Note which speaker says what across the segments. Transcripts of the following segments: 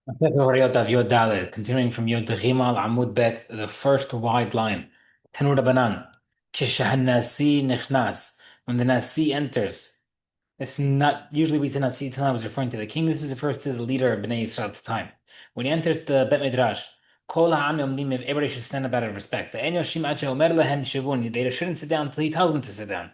Speaker 1: Horayot Daf Yod Dalet, continuing from Yod Gimal Amud Bet, the first wide line. Tenur Banan. Kishahanasi Nichnas. When the Nasi enters, it's not usually we say Nasi Tanah was referring to the king. This refers to the leader of Bnei Israel at the time. When he enters the Bet Midrash, Kol ha'am yomdim, if everybody should stand up out of respect. Ve'en yoshim ad she'omer lehem shivun, they shouldn't sit down until he tells them to sit down.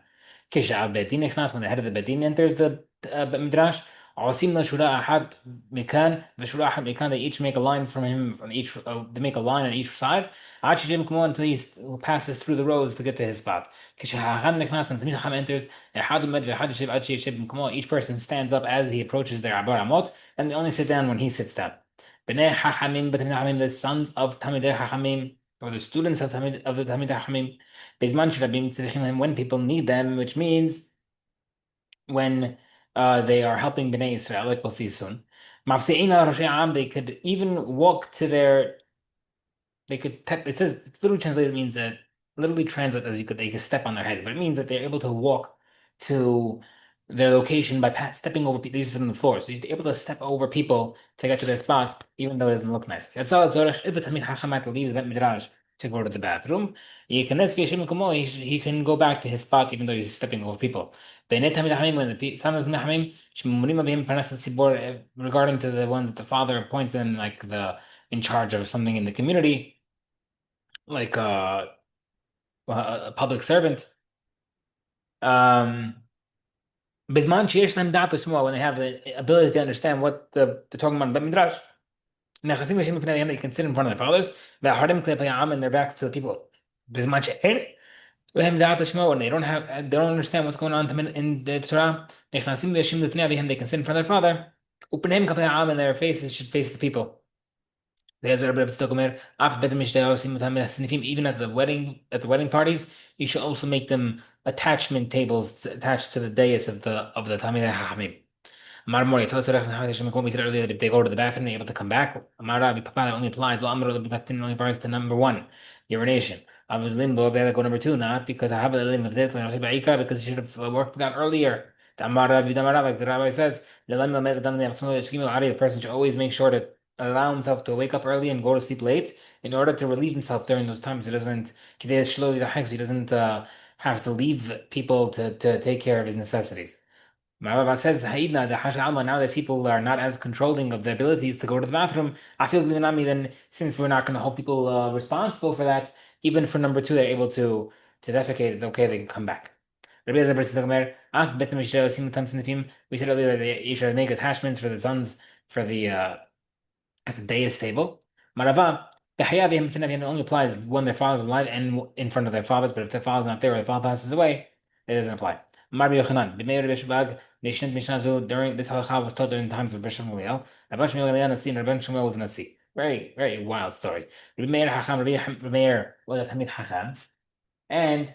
Speaker 1: Kisha'av Bet Din Nichnas, when the head of the Bet Din enters the Bet Midrash, عاصم شراء أحد مكان وشراء أحد مكان, they each make a line from him from each they make a line on each side عاد شجيم كمان until he passes through the rows to get to his spot. כשהחכם נכנס when תלמיד חכם enters אחד עומד ואחד יושב עד שישב במקומו, each person stands up as he approaches their עבר אמות, and they only sit down when he sits down. בני חכמים בתלמיד חכמים, the sons of תלמידי חכמים, or the students of the תלמידי חכמים, בזמן שרבים צריכים להם, when people need them, which means when they are helping Bnei Israel, like we'll see soon. Mafse'ina Roshei Am, they could even walk to their, they could, it says, literally translated means that, literally translates as they could step on their heads, but it means that they're able to walk to their location by stepping over people. They used to sit on the floor. So you're able to step over people to get to their spot, even though it doesn't look nice. That's all. If a Tamid Hacham had to leave the Bet Midrash to go to the bathroom, he can go back to his spot even though he's stepping over people. When the son of Hamim, regarding to the ones that the father appoints them, like the in charge of something in the community, like a public servant. بزمان שיש להם דעת לשמוע, when they have the ability to understand what they're talking about in Midrash, נכנסים לשם לפני, they can sit in front of their fathers, והחרדים כלפי העם, and their backs to the people. בזמן שאין להם דעת לשמוע, when they don't understand what's going on in the Torah, נכנסים וישבים לפני אביהם, they can sit in front of their father, ופניהם כלפי העם, and their faces should face the people. Even at the wedding parties, you should also make them attachment tables attached to the dais of the Talmidei Chachamim. Amar Mori, tell us what we said earlier that if they go to the bathroom, they're able to come back. Amar Rabbi Papa, that only applies. Lo Amar only applies to number one, urination. Avos Limbo, they that go number two, not because I have a limb of because you should have worked it out earlier. Amar Rabbi Damar, like the rabbi says, a person should always make sure to allow himself to wake up early and go to sleep late in order to relieve himself during those times. He doesn't have to leave people to take care of his necessities. Rabbi says, now that people are not as controlling of their abilities to go to the bathroom, I feel then since we're not going to hold people responsible for that, even for number two, they're able to defecate, it's okay, they can come back. We said earlier that you should make attachments for the sons for the at the dais table. Marava, the only applies when their father's alive and in front of their fathers, but if their father's not there or their father passes away, it doesn't apply. Marbi Yochanan, B'meir Bishbag, Nishant Mishnazu, during this halacha was taught during the times of Rabbi Shmuel. Rabbi Shmuel Nasi, and Rabbi Shmuel was Nasi. Very, very wild story. Rabbi Meir Hacham, Rabbi Meir was a Tamid Hacham. And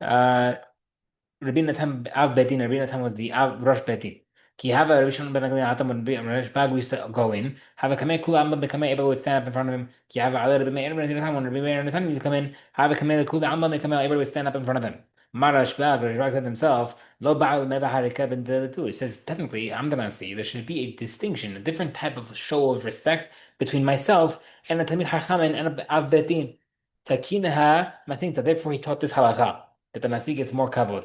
Speaker 1: Rabbi Natan Av Betin, Rabbi Natan was the Av Rosh Betin. Ki have a Rishon ben Agli Atam when Rabbi Bag used to go in. Have a Kameh Kula Amma Bekameh Eba would stand up in front of him. Ki have a Ali Rabbi Meir Natan when Rabbi Meir Natan used to come in. Have a Kameh Kula Amma Bekameh Eba would stand up in front of them. Marash Bag, Rabbi Bag said himself, Lo Ba'al Meba Harikab and the two. He says, technically, I'm gonna see there should be a distinction, a different type of show of respect between myself and a Tamid Hachamen and a Av Betin. Takinaha, I think that therefore he taught this halacha, that the Nasi gets more kavod.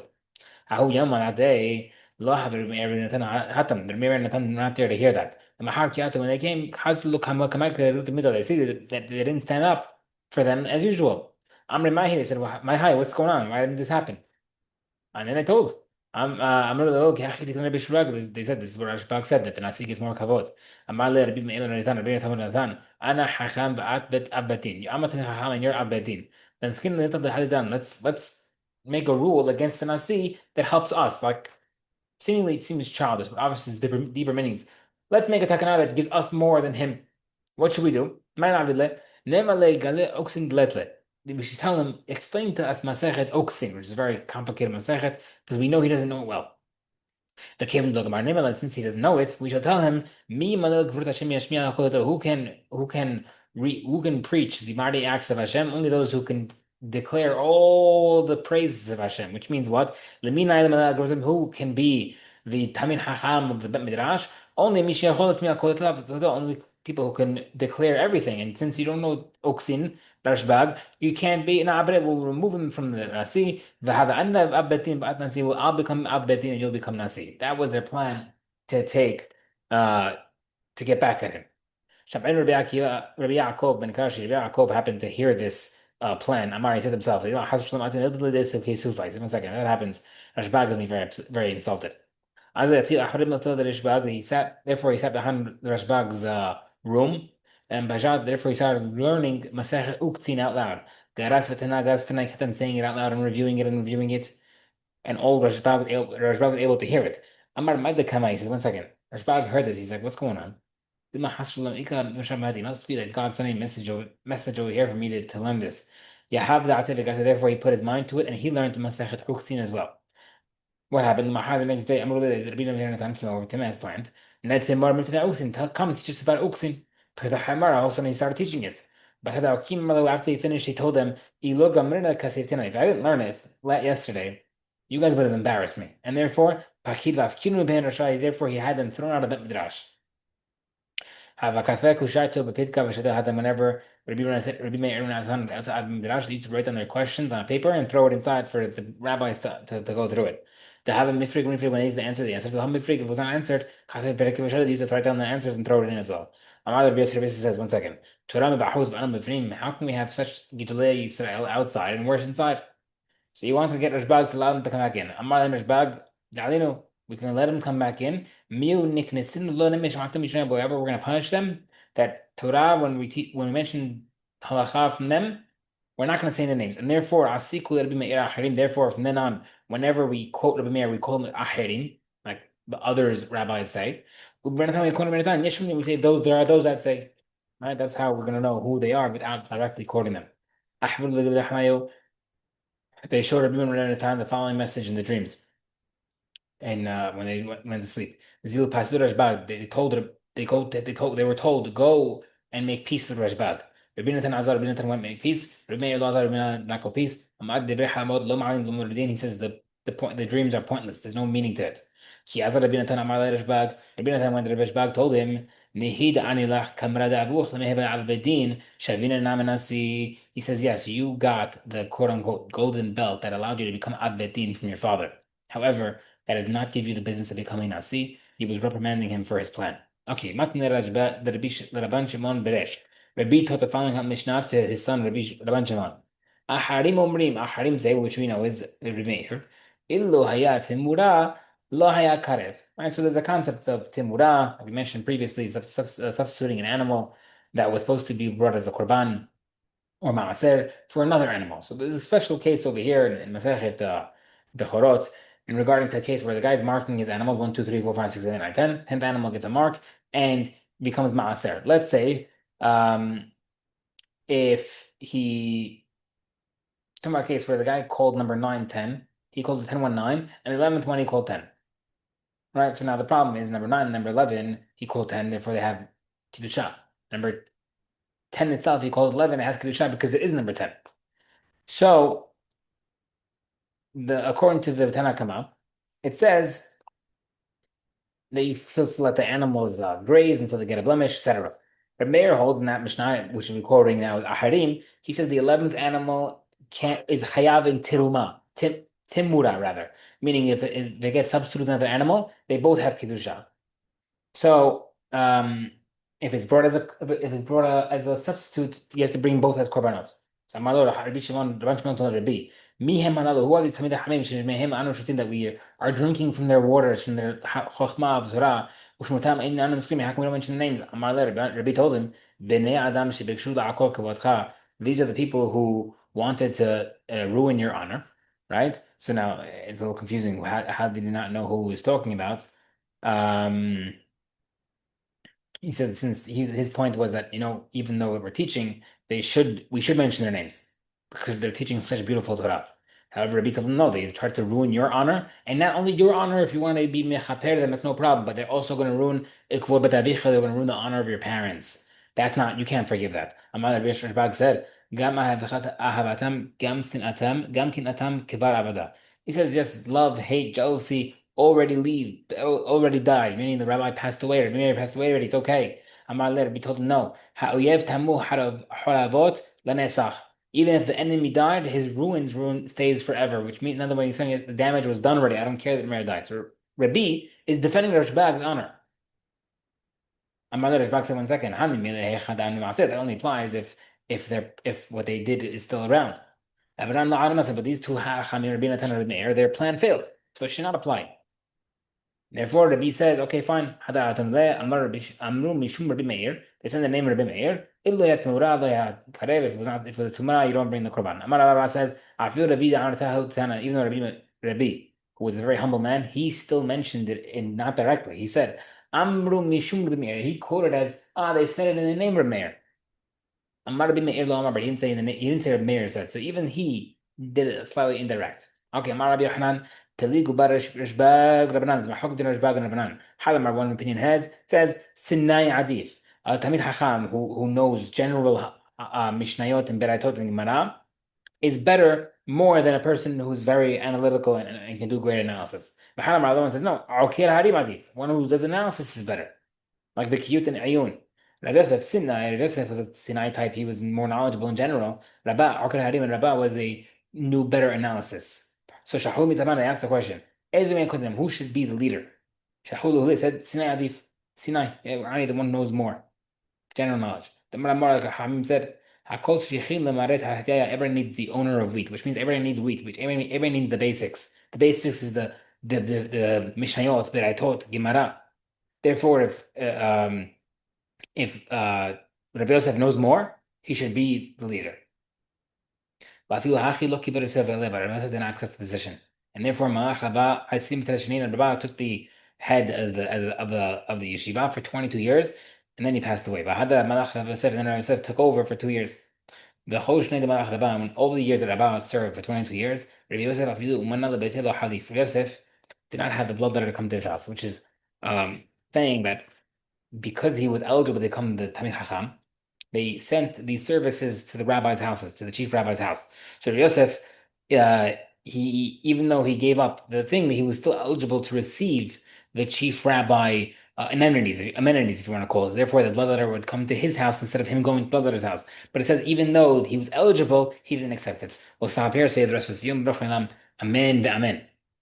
Speaker 1: Ahu Yom on that day, lo have Hatam, the Mir Natan not there to hear that. The Mahar Kiatu, when they came, they looked the middle, they see that they didn't stand up for them as usual. Amri Mahi, they said, well, my hi, what's going on? Why didn't this happen? And then I told. I'm really okay. They said this is what Rashbag said that the Nasi gets more kavod. Amar le Rabbi Meir Natan, Rabbi Natan, Ana Hacham ba'at bet abbatin. You amat Hacham and you're abbatin. Then skin the halidan. Let's make a rule against the Nasi that helps us. Like seemingly it seems childish, but obviously it's deeper meanings. Let's make a takana that gives us more than him. What should we do? We should tell him, explain to us Masechet Oksin, which is a very complicated Masechet, because we know he doesn't know it well. The Kevin Logamar, since he doesn't know it, we shall tell him, who can preach the mighty acts of Hashem, only those who can declare all the praises of Hashem, which means what? Who can be the Tamil Hacham of the Bet Midrash? Only people who can declare everything. And since you don't know Uksin, Rashbag, you can't be an Abed. We'll remove him from the Nasi. V'hada'anna Abbetin ba'at Nasi. Well, I'll become Abbetin and you'll become Nasi. That was their plan to take, uh, to get back at him. Shab'in Rabbi Yaakov ben Kashi, Rabbi Yaakov happened to hear this plan. Amar, he said himself, "You know, one second, that happens. Rashbag is me very insulted. He sat, therefore he sat behind the Rashbag's room, and Bajat, therefore he started learning Masech Uktzin out loud. Garas Tana kept on saying it out loud and reviewing it, and all Rashbag was able to hear it. Amar Maida Kama, he says, one second. Rashbag heard this, he's like, what's going on? It must be that God sent a message over here for me to learn this. Therefore he put his mind to it and he learned Masechet Uktzin as well. What happened? Mahar the next day, Rabbi Natan came over to him as planned. And that's him, come teach us about Uksin. Because the Hamara, all of a sudden he started teaching it. But after he finished, he told them, if I didn't learn it yesterday, you guys would have embarrassed me. And therefore, therefore he had them thrown out of the Midrash. Whenever Rabbi Meir outside Midrash, they used to write down their questions on a paper and throw it inside for the rabbis to go through it. To have a mifrig when they used to answer the answer. To have mifrig, if it was not answered, they used to write down the answers and throw it in as well. Amar Rabbi says, one second. How can we have such Gidulei Yisrael outside and worse inside? So you want to get Rashbag to allow him to come back in. Amar Rashbag, we can let him come back in. However, we're going to punish them. That Torah, when we mention halacha from them, we're not going to say the names. And therefore, therefore, from then on, whenever we quote Rabbi Meir, we call them achirim, like the others rabbis say. We say those, there are those that say. Right? That's how we're going to know who they are without directly quoting them. They showed Rabbi Meir at a time the following message in the dreams. And when they went to sleep, Zil Pasur Rashbag, they were told to go and make peace with Rashbag. Rabbi Natan Azar, Rabbi Natan went make peace. Rabbi Meir Azar, Rabbi Natan not go peace. He says the dreams are pointless. There's no meaning to it. He Azar Rabbi Natan Amar Rashbag. Rabbi Natan went to Rashbag, told him, Nihid anilach kamrada avuch lemeheba al-bedin shavina namanasi. He says, yes, you got the quote unquote golden belt that allowed you to become ad-bedin from your father. However, that does not give you the business of becoming Nasi. He was reprimanding him for his plan. Okay, Matne Rabban Shimon Beresh. Rabbi taught the following Mishnah to his son Rabban Shimon. Aharim Omrim, Aharim say, which we know is Rabbi Meir. Illo haya timura, lo haya karev. Right, so there's a concept of timura, we mentioned previously, substituting an animal that was supposed to be brought as a korban or maaser for another animal. So there's a special case over here in Masechet Bechorot in regarding to a case where the guy is marking his animal 1, 2, 3, 4, 5, 6, 7, 8, 9, 10. 10th animal gets a mark and becomes maaser. Let's say if he talking about a case where the guy called number 9, 10, he called the 10 one 9, and the 11th one he called 10. Right? So now the problem is number 9 and number 11, he called 10, therefore they have Kiddusha. Number 10 itself, he called 11, it has Kiddusha because it is number 10. So according to the Tanakama, it says that you're supposed to let the animals graze until they get a blemish, etc. But Meir holds in that Mishnah, which we're quoting now with Aharim, he says the 11th animal is chayav in tiruma, timura rather, meaning if they get substituted another animal, they both have kedusha. So if it's brought as a substitute, you have to bring both as korbanot. So Rabbi Shimon told Rabbi, who are these Talmidei Chachamim that we are drinking from their waters, from their chokhmah of Torah? How come we don't mention the names? Rabbi told him, these are the people who wanted to ruin your honor, right? So now it's a little confusing. How did he not know who he was talking about? He said since his point was that even though we're teaching, we should mention their names because they're teaching such beautiful Torah. However, Rabbi told them no, they tried to ruin your honor, and not only your honor. If you want to be mechaper, then that's no problem. But they're also going to ruin ikvod betavicha. They're going to ruin the honor of your parents. That's not, you can't forgive that. Amar Rabbi Sharbag said, "Gam ahavatam, gam sinatam, gam kinatam kivar avada." He says, yes, love, hate, jealousy already died, meaning the rabbi passed away, or Mary passed away already. It's okay. Amar le Rabbi told him no. Ha'oyev tamu haravot lanesach. Even if the enemy died, his ruin stays forever, which means another way he's saying the damage was done already. I don't care that Meir died. So Rabbi is defending Rashbag's honor. Amar le Rashbag said 1 second. That only applies if what they did is still around. But these two their plan failed, so it should not apply. Therefore, Rabbi says, okay, fine. They send the name Rabbi Meir. If it was a tumah, you don't bring the korban. Amar Rabba says, I feel Rabbi, even though Rabbi, who was a very humble man, he still mentioned it in not directly. He said, Amru Mishum Rabbi Meir. He quoted as, they said it in the name Rabbi Meir. Amar Rabbi Meir lo Amar, but he didn't say he didn't say Rabbi Meir said. So even he did it slightly indirect. Okay, Amar Rabbi Yochanan. Peligu bar Rishbag Rabbanan. Mahok din Rishbag and Rabbanan. Hadamar, one opinion has says Sinai Adif. Tamid Hacham, who knows general Mishnayot and Beraitot and Gemara, is better more than a person who's very analytical and can do great analysis. But Hadamar, other one says no. Arokir Harim Adif. One who does analysis is better. Like Bekiyut and Ayun. Rabbi Yosef Sinai, Rabbi Yosef was a Sinai type. He was more knowledgeable in general. Rabba, Arkad Harim and Rabba was a knew better analysis. So Shahul Mitaman, they asked the question, who should be the leader? Shahul said, Sinai Adif. Sinai, the one who knows more. General knowledge. The Maramar Hamim said, everyone needs the owner of wheat, which means everybody needs wheat, which everybody needs the basics. The basics is the Mishnayot, Beraitot, Gemara. Therefore, if Rabbi Yosef knows more, he should be the leader. But Rabbi Yosef did not accept the position, and therefore Malach Rabba Rabba took the head of the yeshiva for 22 years, and then he passed away. But Malach Rabba Yosef, and then Rabbi Yosef took over for 2 years. The when all the years that Rabba served for 22 years, Rabbi Yosef did not have the bloodletter to come to his house, which is saying that because he was eligible to become the Tamid Hacham, they sent these services to the rabbi's houses, to the chief rabbi's house. So Yosef, he even though he gave up the thing, he was still eligible to receive the chief rabbi amenities, if you want to call it. Therefore, the bloodletter would come to his house instead of him going to the bloodletter's house. But it says even though he was eligible, he didn't accept it. We'll stop here. Say the rest of the Yom Amen. Amen.